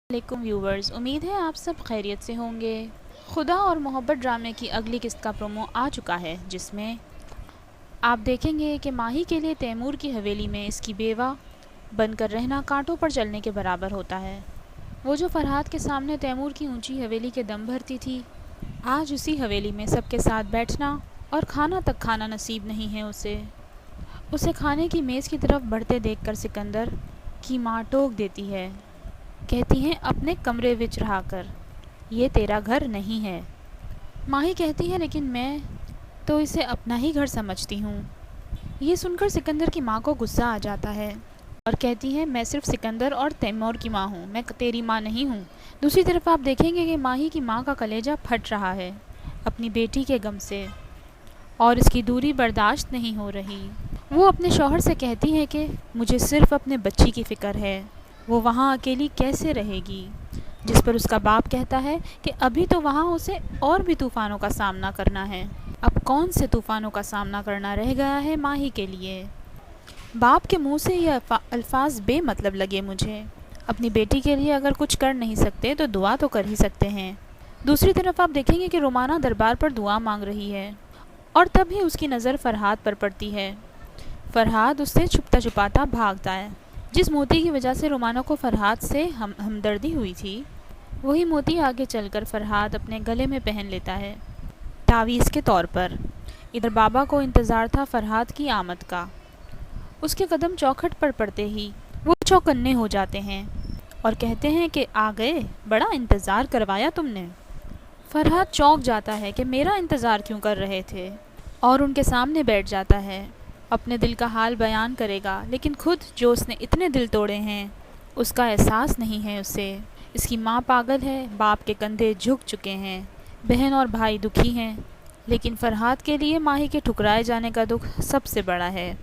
علیکم ویورز، امید ہے آپ سب خیریت سے ہوں گے۔ خدا اور محبت ڈرامے کی اگلی قسط کا پرومو آ چکا ہے، جس میں آپ دیکھیں گے کہ ماہی کے لیے تیمور کی حویلی میں اس کی بیوہ بن کر رہنا کانٹوں پر چلنے کے برابر ہوتا ہے۔ وہ جو فرحاد کے سامنے تیمور کی اونچی حویلی کے دم بھرتی تھی، آج اسی حویلی میں سب کے ساتھ بیٹھنا اور کھانا تک کھانا نصیب نہیں ہے اسے کھانے کی میز کی طرف بڑھتے دیکھ کر سکندر کی ماں ٹوک دیتی ہے، کہتی ہیں اپنے کمرے وچ رہا کر، یہ تیرا گھر نہیں ہے۔ ماہی کہتی ہے لیکن میں تو اسے اپنا ہی گھر سمجھتی ہوں۔ یہ سن کر سکندر کی ماں کو غصہ آ جاتا ہے اور کہتی ہے میں صرف سکندر اور تیمور کی ماں ہوں، میں تیری ماں نہیں ہوں۔ دوسری طرف آپ دیکھیں گے کہ ماہی کی ماں کا کلیجہ پھٹ رہا ہے اپنی بیٹی کے غم سے، اور اس کی دوری برداشت نہیں ہو رہی۔ وہ اپنے شوہر سے کہتی ہے کہ مجھے صرف اپنے بچی کی فکر ہے، وہ وہاں اکیلی کیسے رہے گی؟ جس پر اس کا باپ کہتا ہے کہ ابھی تو وہاں اسے اور بھی طوفانوں کا سامنا کرنا ہے، اب کون سے طوفانوں کا سامنا کرنا رہ گیا ہے ماہی کے لیے؟ باپ کے منہ سے یہ الفاظ بے مطلب لگے مجھے۔ اپنی بیٹی کے لیے اگر کچھ کر نہیں سکتے تو دعا تو کر ہی سکتے ہیں۔ دوسری طرف آپ دیکھیں گے کہ رومانہ دربار پر دعا مانگ رہی ہے، اور تب ہی اس کی نظر فرحاد پر پڑتی ہے۔ فرحاد اس سے چھپتا چھپاتا بھاگتا ہے۔ جس موتی کی وجہ سے رومانہ کو فرحاد سے ہمدردی ہوئی تھی، وہی موتی آگے چل کر فرحاد اپنے گلے میں پہن لیتا ہے، تعویذ کے طور پر۔ ادھر بابا کو انتظار تھا فرحاد کی آمد کا۔ اس کے قدم چوکھٹ پر پڑتے ہی وہ چوکنے ہو جاتے ہیں اور کہتے ہیں کہ آ گئے، بڑا انتظار کروایا تم نے۔ فرحاد چونک جاتا ہے کہ میرا انتظار کیوں کر رہے تھے، اور ان کے سامنے بیٹھ جاتا ہے۔ اپنے دل کا حال بیان کرے گا، لیکن خود جو اس نے اتنے دل توڑے ہیں اس کا احساس نہیں ہے اسے۔ اس کی ماں پاگل ہے، باپ کے کندھے جھک چکے ہیں، بہن اور بھائی دکھی ہیں، لیکن فرحاد کے لیے ماہی کے ٹھکرائے جانے کا دکھ سب سے بڑا ہے۔